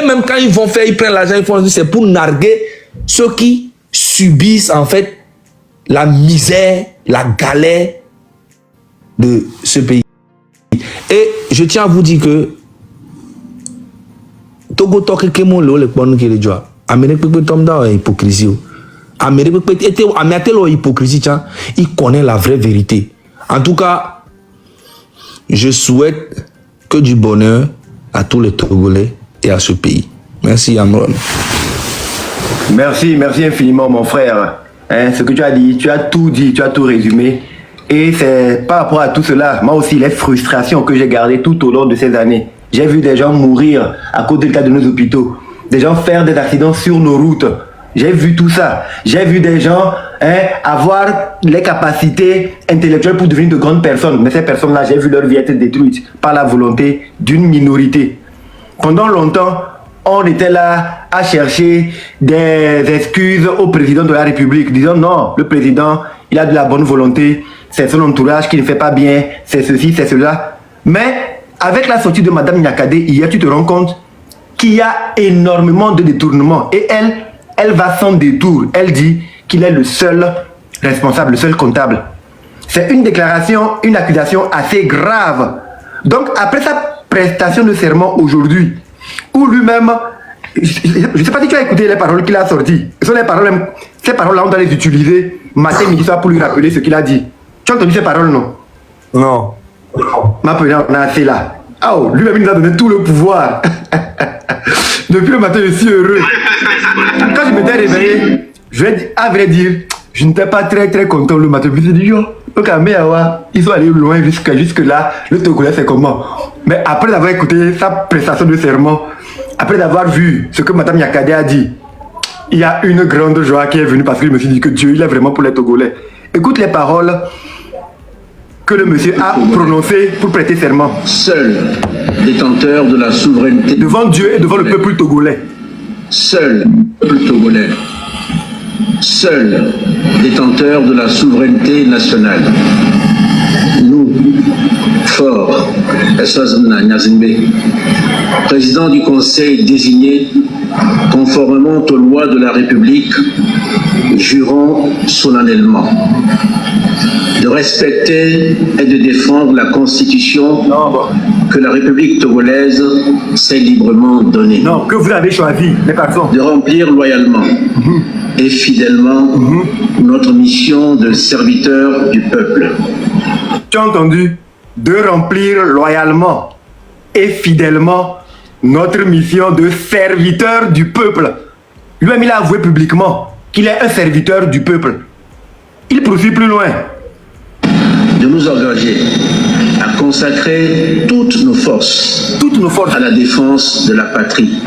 Et même quand ils vont faire, ils prennent l'argent, ils font c'est pour narguer ceux qui subissent en fait la misère, la galère de ce pays. Et je tiens à vous dire que Togo toke kemo le bon qui le joie. Amérique peut tomber dans l'hypocrisie. Amérique peut être hypocrisie, il connaît la vraie vérité. En tout cas, je souhaite que du bonheur à tous les Togolais et à ce pays. Merci Amron. Merci infiniment mon frère. Ce que tu as dit, tu as tout dit, tu as tout résumé. Et c'est par rapport à tout cela, moi aussi, les frustrations que j'ai gardées tout au long de ces années. J'ai vu des gens mourir à cause du cas de nos hôpitaux. Des gens faire des accidents sur nos routes. J'ai vu tout ça. J'ai vu des gens avoir les capacités intellectuelles pour devenir de grandes personnes. Mais ces personnes-là, j'ai vu leur vie être détruite par la volonté d'une minorité. Pendant longtemps, on était là à chercher des excuses au président de la République, disant non, le président, il a de la bonne volonté, c'est son entourage qui ne fait pas bien, c'est ceci, c'est cela. Mais avec la sortie de Madame Nyakade, hier, tu te rends compte qu'il y a énormément de détournements. Et elle va sans détour. Elle dit qu'il est le seul responsable, le seul comptable. C'est une déclaration, une accusation assez grave. Donc, après sa prestation de serment aujourd'hui, où lui-même, je ne sais pas si tu as écouté les paroles qu'il a sorties. Ce sont les paroles, ces paroles-là, on doit les utiliser matin, midi, soir pour lui rappeler ce qu'il a dit. Tu as entendu ces paroles, non? Non. Ma première, on a assez là. Oh, lui-même, il nous a donné tout le pouvoir. Depuis le matin, je suis heureux. Quand je m'étais réveillé, je vais dire, à vrai dire, je n'étais pas très content le matin. Je me suis dit, yo, ils sont allés loin jusque là. Le Togolais, c'est comment? Mais après avoir écouté sa prestation de serment, après avoir vu ce que Madame Nyakade a dit, il y a une grande joie qui est venue parce que je me suis dit que Dieu, il est vraiment pour les Togolais. Écoute les paroles que le monsieur a prononcées pour prêter serment. Seul détenteur de la souveraineté. Devant Dieu et devant le peuple togolais. Seul peuple togolais. Seul détenteur de la souveraineté nationale. Nous, Fort Essazna Nyazimbe, président du Conseil désigné conformément aux lois de la République, jurons solennellement de respecter et de défendre la Constitution que la République togolaise s'est librement donnée. Non, que vous avez choisi, les personnes. De remplir loyalement et fidèlement notre mission de serviteur du peuple. Tu as entendu? De remplir loyalement et fidèlement notre mission de serviteur du peuple. Lui-même, il a avoué publiquement qu'il est un serviteur du peuple. Il poursuit plus loin. De nous engager à consacrer toutes nos forces à la défense de la patrie,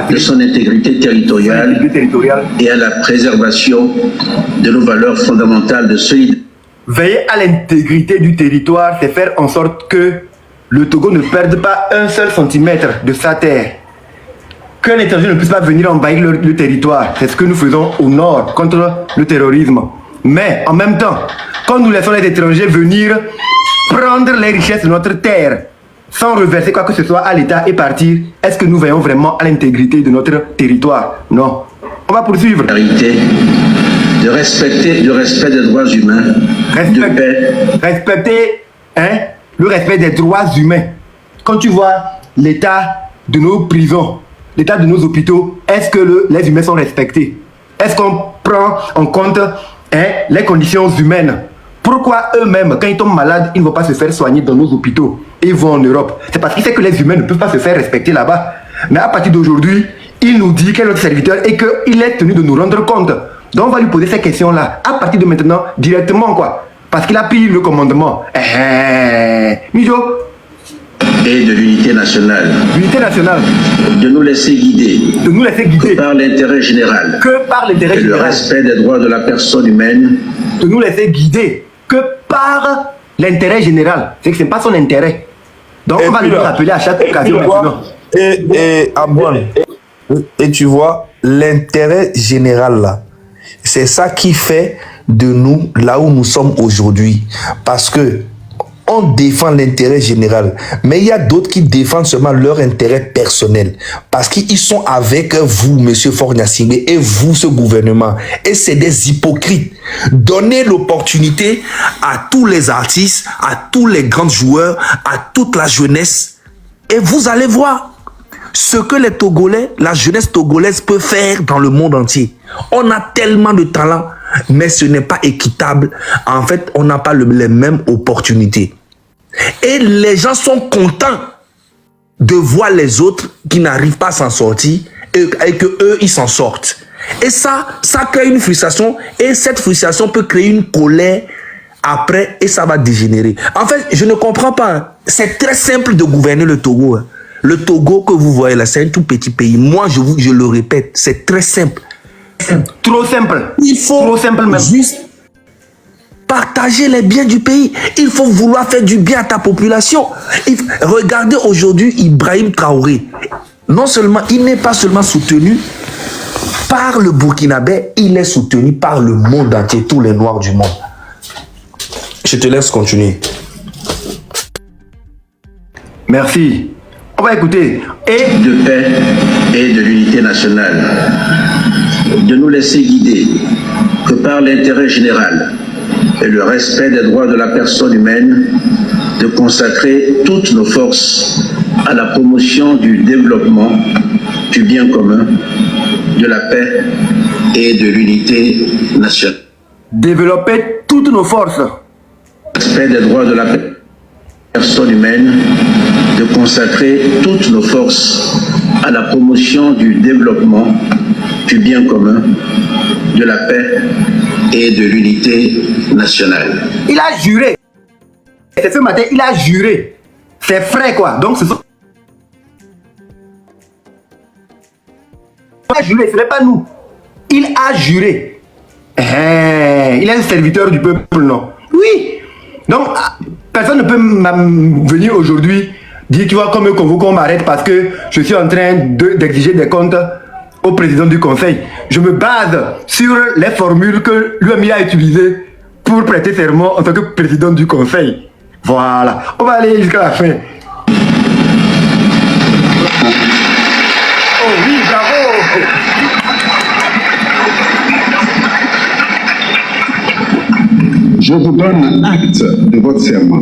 de son intégrité territoriale et à la préservation de nos valeurs fondamentales de solidarité. Veiller à l'intégrité du territoire, c'est faire en sorte que le Togo ne perde pas un seul centimètre de sa terre. Que l'étranger ne puisse pas venir envahir le territoire. C'est ce que nous faisons au nord contre le terrorisme. Mais en même temps, quand nous laissons les étrangers venir prendre les richesses de notre terre sans reverser quoi que ce soit à l'État et partir, est-ce que nous veillons vraiment à l'intégrité de notre territoire? Non. On va poursuivre. De respecter le respect des droits humains, de paix. Respecter le respect des droits humains. Quand tu vois l'état de nos prisons, l'état de nos hôpitaux, est-ce que les humains sont respectés? Est-ce qu'on prend en compte les conditions humaines? Pourquoi eux-mêmes, quand ils tombent malades, ils ne vont pas se faire soigner dans nos hôpitaux et ils vont en Europe? C'est parce qu'ils savent que les humains ne peuvent pas se faire respecter là-bas. Mais à partir d'aujourd'hui, il nous dit qu'il est notre serviteur et qu'il est tenu de nous rendre compte. Donc on va lui poser ces questions-là, à partir de maintenant, directement quoi. Parce qu'il a pris le commandement. Mijo. Et de l'unité nationale. L'unité nationale. De nous laisser guider. De nous laisser guider. Que par l'intérêt général. Que par l'intérêt général. Le respect des droits de la personne humaine. De nous laisser guider. Que par l'intérêt général. C'est que ce n'est pas son intérêt. Donc on va lui rappeler à chaque occasion maintenant. Et tu vois, l'intérêt général là, c'est ça qui fait de nous là où nous sommes aujourd'hui. Parce que on défend l'intérêt général. Mais il y a d'autres qui défendent seulement leur intérêt personnel. Parce qu'ils sont avec vous, monsieur Faure-Gnassingbé, et vous, ce gouvernement. Et c'est des hypocrites. Donnez l'opportunité à tous les artistes, à tous les grands joueurs, à toute la jeunesse. Et vous allez voir ce que les Togolais, la jeunesse togolaise peut faire dans le monde entier. On a tellement de talent, mais ce n'est pas équitable. En fait, on n'a pas les mêmes opportunités. Et les gens sont contents de voir les autres qui n'arrivent pas à s'en sortir et que eux ils s'en sortent. Et ça crée une frustration, et cette frustration peut créer une colère après, et ça va dégénérer. En fait, je ne comprends pas. C'est très simple de gouverner le Togo. Le Togo que vous voyez là, c'est un tout petit pays. Moi, je le répète, c'est très simple. Trop simple. Il faut trop simple même. Juste partager les biens du pays. Il faut vouloir faire du bien à ta population. Regardez aujourd'hui Ibrahim Traoré. Non seulement, il n'est pas seulement soutenu par le Burkinabé, il est soutenu par le monde entier, tous les Noirs du monde. Je te laisse continuer. Merci. On va écouter. Et de paix et de l'unité nationale, de nous laisser guider que par l'intérêt général et le respect des droits de la personne humaine, de consacrer toutes nos forces à la promotion du développement, du bien commun, de la paix et de l'unité nationale. Développer toutes nos forces. Respect des droits de la personne humaine, de consacrer toutes nos forces à la promotion du développement, du bien commun, de la paix et de l'unité nationale. Il a juré. C'est ce matin, il a juré. C'est frais quoi. Donc ce sont... Il a juré, ce n'est pas nous. Il a juré. Il est un serviteur du peuple, non? Oui. Donc, personne ne peut venir aujourd'hui dire, tu vois, comme qu'on m'arrête parce que je suis en train d'exiger des comptes au président du conseil. Je me base sur les formules que lui a utilisées pour prêter serment en tant que président du conseil. Voilà. On va aller jusqu'à la fin. Oh oui, bravo. Je vous donne acte de votre serment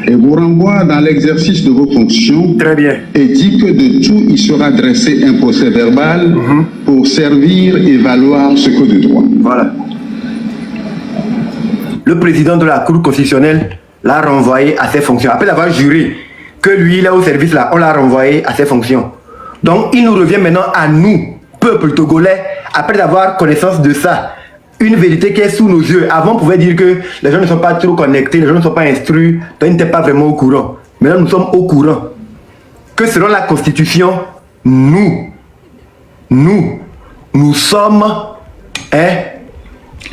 et vous renvoie dans l'exercice de vos fonctions. Très bien. Et dit que de tout il sera dressé un procès verbal pour servir et valoir ce que de droit. Voilà. Le président de la Cour constitutionnelle l'a renvoyé à ses fonctions. Après avoir juré que lui, il est au service là, on l'a renvoyé à ses fonctions. Donc, il nous revient maintenant à nous, peuple togolais, après avoir connaissance de ça. Une vérité qui est sous nos yeux. Avant, on pouvait dire que les gens ne sont pas trop connectés, les gens ne sont pas instruits, donc ils n'étaient pas vraiment au courant. Maintenant, nous sommes au courant que selon la Constitution, nous sommes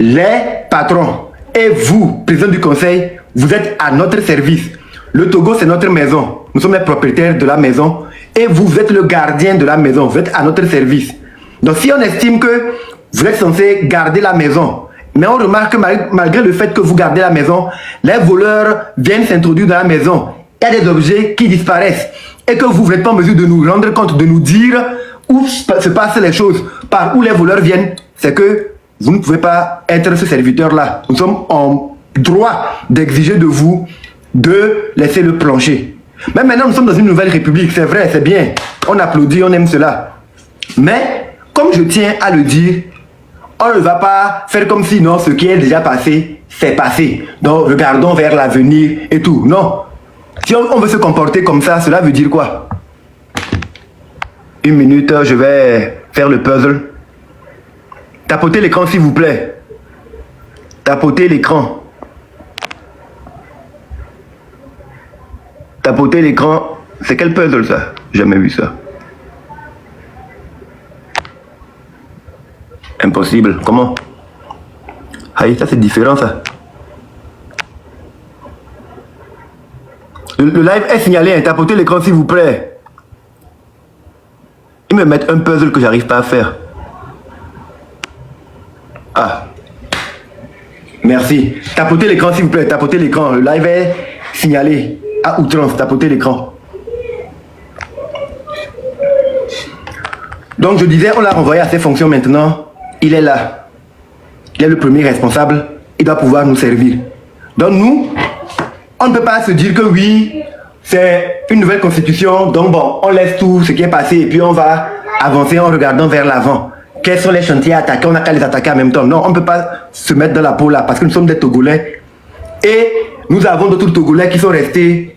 les patrons. Et vous, président du conseil, vous êtes à notre service. Le Togo, c'est notre maison. Nous sommes les propriétaires de la maison. Et vous êtes le gardien de la maison. Vous êtes à notre service. Donc, si on estime que vous êtes censé garder la maison, mais on remarque que malgré le fait que vous gardez la maison, les voleurs viennent s'introduire dans la maison. Il y a des objets qui disparaissent. Et que vous n'êtes pas en mesure de nous rendre compte, de nous dire où se passent les choses, par où les voleurs viennent. C'est que vous ne pouvez pas être ce serviteur-là. Nous sommes en droit d'exiger de vous de laisser le plancher. Mais maintenant, nous sommes dans une nouvelle république. C'est vrai, c'est bien. On applaudit, on aime cela. Mais, comme je tiens à le dire, on ne va pas faire comme si non, ce qui est déjà passé, c'est passé. Donc, regardons vers l'avenir et tout. Non. Si on veut se comporter comme ça, cela veut dire quoi? Une minute, je vais faire le puzzle. Tapotez l'écran s'il vous plaît. Tapotez l'écran. Tapoter l'écran. C'est quel puzzle ça? Jamais vu ça. Impossible. Comment? Aïe, ça c'est différent ça. Le live est signalé. Hein. Tapotez l'écran s'il vous plaît. Ils me mettent un puzzle que j'arrive pas à faire. Ah. Merci. Tapotez l'écran s'il vous plaît. Tapotez l'écran. Le live est signalé à outrance, tapoter l'écran. Donc je disais, on l'a renvoyé à ses fonctions maintenant. Il est là. Il est le premier responsable. Il doit pouvoir nous servir. Donc nous, on ne peut pas se dire que oui, c'est une nouvelle constitution. Donc bon, on laisse tout ce qui est passé et puis on va avancer en regardant vers l'avant. Quels sont les chantiers à attaquer? On n'a qu'à les attaquer en même temps. Non, on ne peut pas se mettre dans la peau là parce que nous sommes des Togolais. Et nous avons d'autres Togolais qui sont restés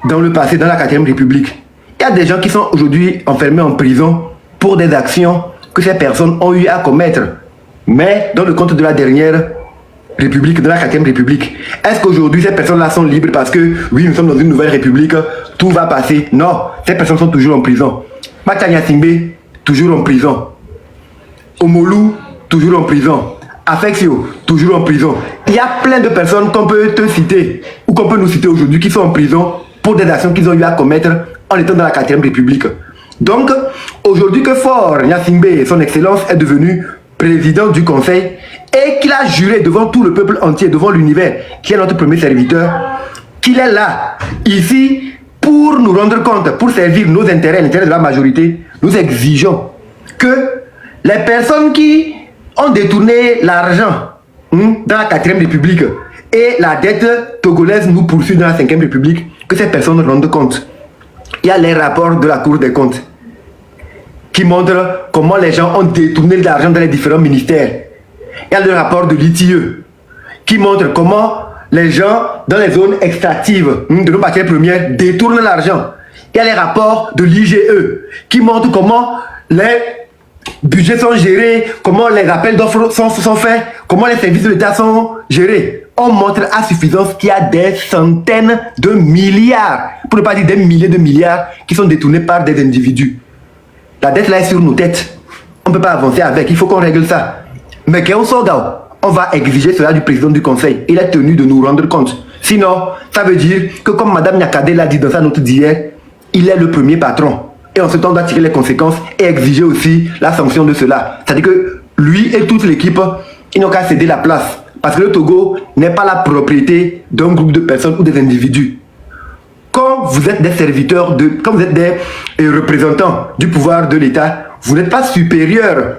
dans le passé, dans la 4e République. Il y a des gens qui sont aujourd'hui enfermés en prison pour des actions que ces personnes ont eu à commettre. Mais dans le compte de la dernière République, de la 4e République, est-ce qu'aujourd'hui ces personnes-là sont libres parce que oui, nous sommes dans une nouvelle République, tout va passer? Non, ces personnes sont toujours en prison. Matanya Simbe, toujours en prison. Omolu, toujours en prison. Affexio, toujours en prison. Il y a plein de personnes qu'on peut te citer, ou qu'on peut nous citer aujourd'hui, qui sont en prison pour des actions qu'ils ont eu à commettre en étant dans la 4e République. Donc, aujourd'hui que Faure Gnassingbé, son excellence, est devenu président du conseil et qu'il a juré devant tout le peuple entier, devant l'univers, qui est notre premier serviteur, qu'il est là, ici, pour nous rendre compte, pour servir nos intérêts, l'intérêt de la majorité, nous exigeons que les personnes qui ont détourné l'argent dans la 4e République et la dette togolaise nous poursuit dans la 5e République, que ces personnes rendent compte. Il y a les rapports de la Cour des comptes qui montrent comment les gens ont détourné de l'argent dans les différents ministères. Il y a le rapport de l'ITIE qui montre comment les gens dans les zones extractives de nos matières premières détournent l'argent. Il y a les rapports de l'IGE qui montrent comment les budgets sont gérés, comment les appels d'offres sont faits, comment les services de l'État sont gérés. On montre à suffisance qu'il y a des centaines de milliards, pour ne pas dire des milliers de milliards, qui sont détournés par des individus. La dette là est sur nos têtes. On ne peut pas avancer avec, il faut qu'on règle ça. Mais on va exiger cela du président du conseil. Il est tenu de nous rendre compte. Sinon, ça veut dire que comme Mme Nyakade l'a dit dans sa note d'hier, il est le premier patron. Et en ce temps, on doit tirer les conséquences et exiger aussi la sanction de cela. C'est-à-dire que lui et toute l'équipe, ils n'ont qu'à céder la place. Parce que le Togo n'est pas la propriété d'un groupe de personnes ou des individus. Quand vous êtes des serviteurs, quand vous êtes des représentants du pouvoir de l'État, vous n'êtes pas supérieurs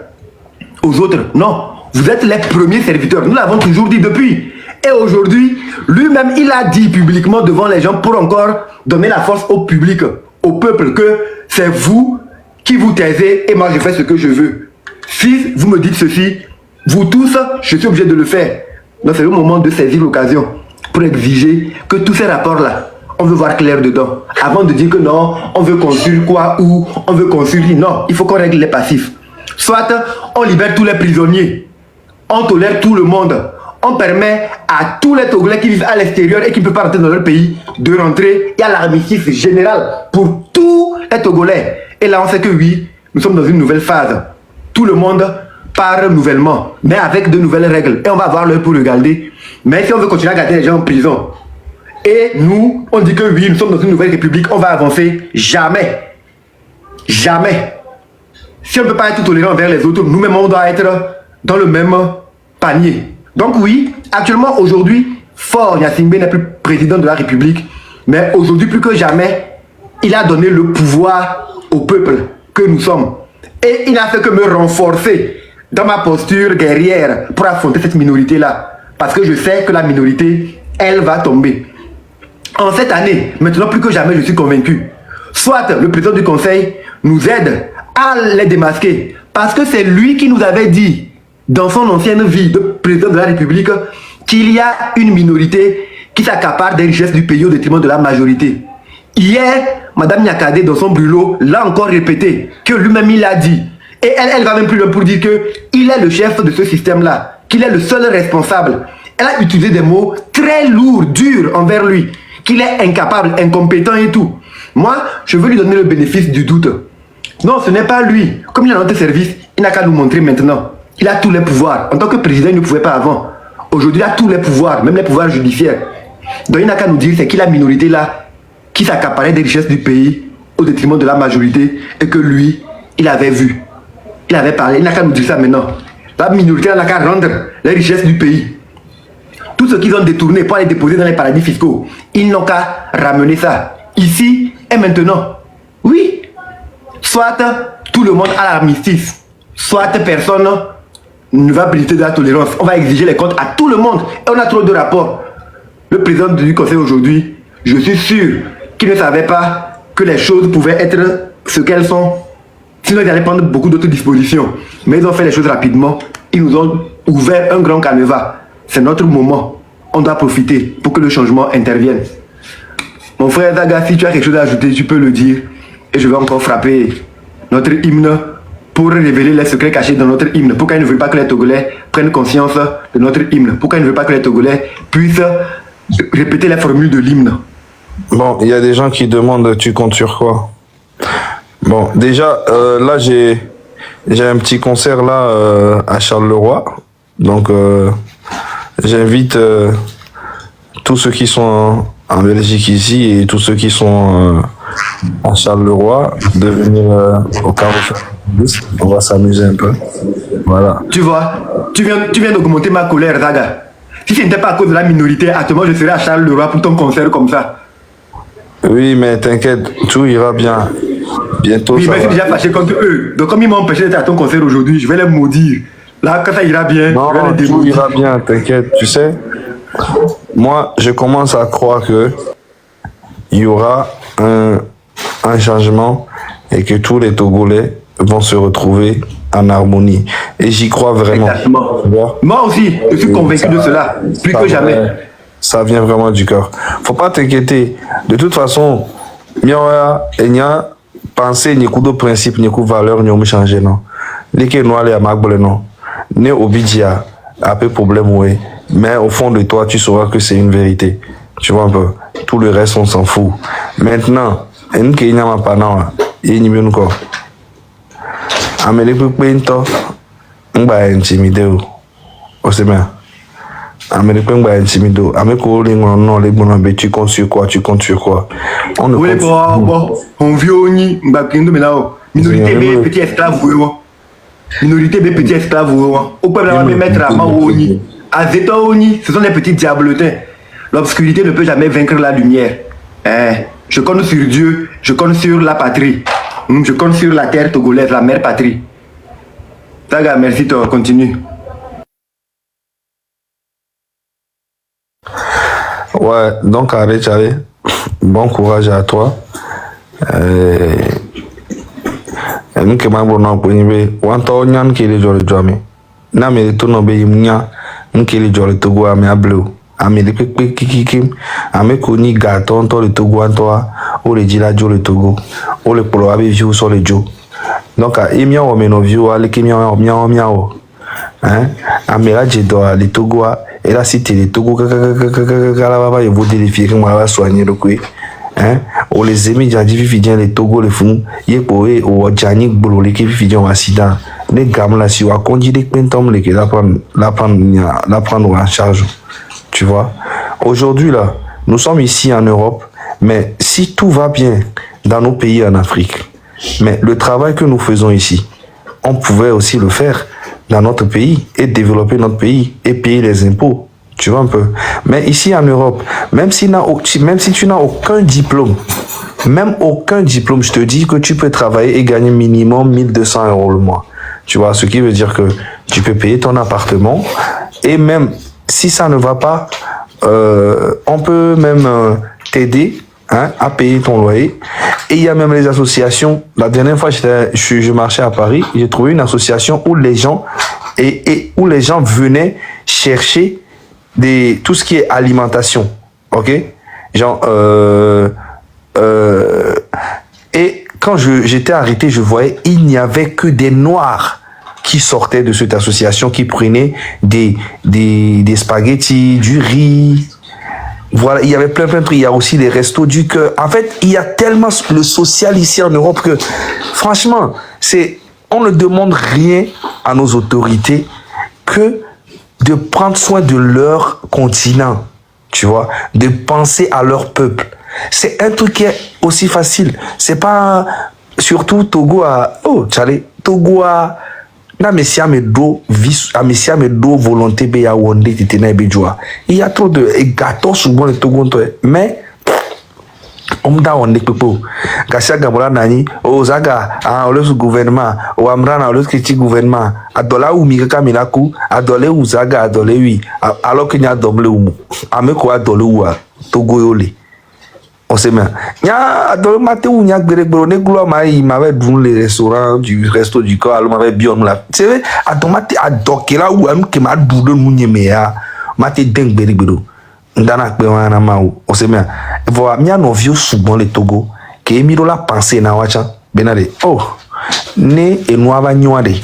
aux autres. Non, vous êtes les premiers serviteurs. Nous l'avons toujours dit depuis. Et aujourd'hui, lui-même, il a dit publiquement devant les gens pour encore donner la force au public, au peuple, que c'est vous qui vous taisez et moi je fais ce que je veux. Si vous me dites ceci, vous tous, je suis obligé de le faire. Donc c'est le moment de saisir l'occasion pour exiger que tous ces rapports-là, on veut voir clair dedans. Avant de dire que non, on veut construire quoi ou on veut construire. Non, il faut qu'on règle les passifs. Soit on libère tous les prisonniers, on tolère tout le monde, on permet à tous les Togolais qui vivent à l'extérieur et qui ne peuvent pas rentrer dans leur pays de rentrer. Il y a l'armistice général pour tous les Togolais. Et là, on sait que oui, nous sommes dans une nouvelle phase. Tout le monde part nouvellement, mais avec de nouvelles règles. Et on va avoir l'heure pour regarder. Mais si on veut continuer à garder les gens en prison, et nous, on dit que oui, nous sommes dans une nouvelle république, on va avancer. Jamais. Jamais. Si on ne peut pas être tolérant envers les autres, nous-mêmes, on doit être dans le même panier. Donc oui, actuellement, aujourd'hui, Faure Gnassingbé n'est plus président de la République, mais aujourd'hui, plus que jamais, il a donné le pouvoir au peuple que nous sommes. Et il n'a fait que me renforcer dans ma posture guerrière pour affronter cette minorité-là. Parce que je sais que la minorité, elle va tomber. En cette année, maintenant plus que jamais, je suis convaincu. Soit le président du conseil nous aide à les démasquer. Parce que c'est lui qui nous avait dit, dans son ancienne vie de président de la République, qu'il y a une minorité qui s'accapare des richesses du pays au détriment de la majorité. Hier, Mme Nyakade, dans son brûlot, l'a encore répété, que lui-même il a dit. Et elle va même plus loin pour dire qu'il est le chef de ce système-là, qu'il est le seul responsable. Elle a utilisé des mots très lourds, durs envers lui, qu'il est incapable, incompétent et tout. Moi, je veux lui donner le bénéfice du doute. Non, ce n'est pas lui. Comme il a notre service, il n'a qu'à nous montrer maintenant. Il a tous les pouvoirs. En tant que président, il ne pouvait pas avant. Aujourd'hui, il a tous les pouvoirs, même les pouvoirs judiciaires. Donc il n'a qu'à nous dire c'est qui la minorité là qui s'accaparait des richesses du pays au détriment de la majorité et que lui, il avait vu. Il avait parlé. Il n'a qu'à nous dire ça maintenant. La minorité n'a qu'à rendre les richesses du pays. Toutes ce qu'ils ont détourné pour aller déposer dans les paradis fiscaux, ils n'ont qu'à ramener ça ici et maintenant. Oui. Soit tout le monde a l'armistice, soit personne ne va briser de la tolérance. On va exiger les comptes à tout le monde. Et on a trop de rapports. Le président du conseil aujourd'hui, je suis sûr qu'il ne savait pas que les choses pouvaient être ce qu'elles sont. Sinon, ils allaient prendre beaucoup d'autres dispositions. Mais ils ont fait les choses rapidement. Ils nous ont ouvert un grand canevas. C'est notre moment. On doit profiter pour que le changement intervienne. Mon frère Zaga, si tu as quelque chose à ajouter, tu peux le dire. Et je vais encore frapper notre hymne pour révéler les secrets cachés dans notre hymne. Pourquoi il ne veut pas que les Togolais prennent conscience de notre hymne? Pourquoi il ne veut pas que les Togolais puissent répéter les formules de l'hymne? Bon, il y a des gens qui demandent tu comptes sur quoi? Bon, déjà, là, j'ai un petit concert là à Charleroi. Donc, j'invite tous ceux qui sont en Belgique ici et tous ceux qui sont à Charleroi de venir au Carrefour. On va s'amuser un peu. Voilà. Tu vois, tu viens d'augmenter ma colère, Zaga. Si ce n'était pas à cause de la minorité, actuellement, je serais à Charleroi pour ton concert comme ça. Oui, mais t'inquiète, tout ira bien. Bientôt, oui, ça mais je suis va. déjà fâché contre eux. Donc, comme ils m'ont empêché d'être à ton concert aujourd'hui, je vais les maudire. Là, quand ça ira bien, Non, je vais les tout démaudire. ira bien, t'inquiète. Tu sais, moi, je commence à croire que il y aura un changement et que tous les Togolais vont se retrouver en harmonie. Et j'y crois vraiment. Exactement. Tu vois? Moi aussi, je suis convaincu de cela, plus que jamais. Ça vient vraiment du cœur. Faut pas t'inquiéter. De toute façon, il y a pensée, il y a de principe, il y a de valeur, il y a changer, non. Les qui noient les amables, non. Né au bidia, un peu problème, oui. Mais au fond de toi, tu sauras que c'est une vérité. Tu vois un peu. Tout le reste, on s'en fout. Maintenant, une qui n'a pas non, il n'y a pas encore. Amélie Pupinto, on va intimider. C'est bien. Amélie Pupinto va intimider. Amélie Pupinto, non, les bons, tu comptes sur quoi? Tu comptes sur quoi? On ne Oui, compte bon, on vit au nid, minorité, mais petit esclave, minorité, mais petit esclave, au peuple, on va me mettre à main au nid. À Zeta au nid, ce sont des petits diablotins. L'obscurité ne peut jamais vaincre la lumière. Je compte sur Dieu, je compte sur la patrie. Je compte sur la terre togolaise, la mère patrie. Taga, merci, toi, continue. Ouais, donc allez, bon courage à toi. Nous qui m'avons bon pour nous, wanto nyan qui les jolly jami. Na me to no be yimnya, nki les jolly togo ame ableu. Ame de pepe kikikim, ame koni gaton to le togo antoa, ou le jilajo le togo, ou le polo abe view sur le jo. Donc à emia o meno view ale kemia o. Hein? Ame la jedoa le togo a. Et là, si tu es les Togo, ils vont vérifier comment on va soigner le couille. Hein? Ou les amis, j'ai dit, vivien les Togo, les fous, y est pour eux, ou Djani, Bolo, les qui vivent en accident. Les gamins là, si on a conduit les pentums, les qui la prendre en charge. Tu vois? Aujourd'hui, là, nous sommes ici en Europe, mais si tout va bien dans nos pays en Afrique, mais le travail que nous faisons ici, on pouvait aussi le faire dans notre pays et développer notre pays et payer les impôts. Tu vois un peu. Mais ici en Europe, même si tu n'as aucun diplôme, je te dis que tu peux travailler et gagner minimum 1200 € le mois. Tu vois, ce qui veut dire que tu peux payer ton appartement et même si ça ne va pas, on peut même t'aider à payer ton loyer. Et il y a même les associations. La dernière fois, je marchais à Paris, j'ai trouvé une association où les gens où les gens venaient chercher tout ce qui est alimentation. Ok? Genre, et quand j'étais arrêté, je voyais, il n'y avait que des Noirs qui sortaient de cette association, qui prenaient des spaghettis, du riz. Voilà, il y avait plein de trucs. Il y a aussi les restos du cœur. En fait, il y a tellement le social ici en Europe que, franchement, on ne demande rien à nos autorités que de prendre soin de leur continent, tu vois, de penser à leur peuple. C'est un truc qui est aussi facile. C'est pas surtout Togo à na mesia me do vis amesia me do volonté be ya wonde titena be joa. Il y a trop de gâteaux souvent le Togo mais on da wonde pepo. Kasia gabola nani o zaga o le gouvernement o amrana o le critique gouvernement adola ou mi ka minaku adole ou zaga adole wi alors que nya domle ou ameko adole ou Togo yole. On sait bien. Nya dans le matin où nya gbere ne gloire mai m'avait donné les restaurants du resto du corps, m'avait bien la. C'est vrai, à ton matin à dokela ou am que m'a doudou mounye meya, maté deng gbere. Ndana pe wana ma on sait bien. Voilà, nya no vieux souvent le Togo, que emiro la pensée na wacha, benade. Oh, ne e noava nyoade.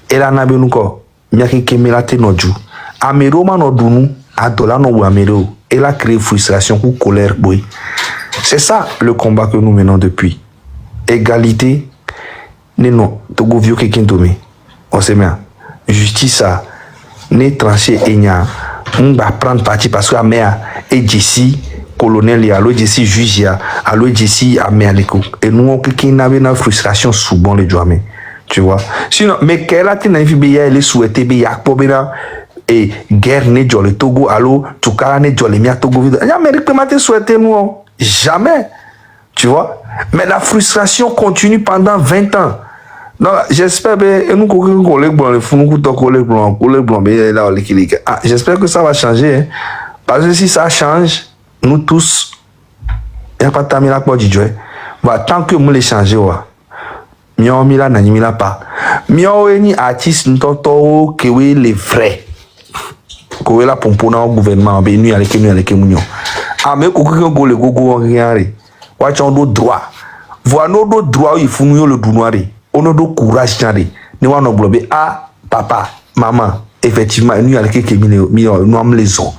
Ela na benuko, nya ki kemela te noju. Amero ma no dunu, adola no ou amero. Elle a créé frustration ou colère, boy. C'est ça le combat que nous menons depuis. Égalité, non, Togo vieux quelqu'un tomé. On sait bien. Justice ça, ne tranché et nya. On va prendre parti parce que la mère est Jessie, colonel, allo Jessie juge, allo Jessie à Merleko. Et nous, on quelqu'un avait une frustration souvent le jour. Tu vois. Sinon, mais qu'elle a été elle est souhaitée, il y a pas et guerre ne dans le Togo, allo, Tukara ne dans le mia Togo. L'Amérique peut m'attendre souhaiter nous. Jamais. Tu vois. Mais la frustration continue pendant 20 ans. Donc, j'espère j'espère que ça va changer. Hein. Parce que si ça change, nous tous, il n'y a pas de temps à quoi dire. Tant que nous les changeons, mieux mila n'a ni pas. Mieux ni artiste n'entend que oui les vrais. Que oui la pompona au gouvernement, ben nous avec nous. Ah mais qu'on go le gogo rien. Watch on do droit. Voilà nos droits il faut nous le dounoiré. On a do courage n'aré. Nous on a blobé ah papa maman effectivement nous avec qui nous am les ont.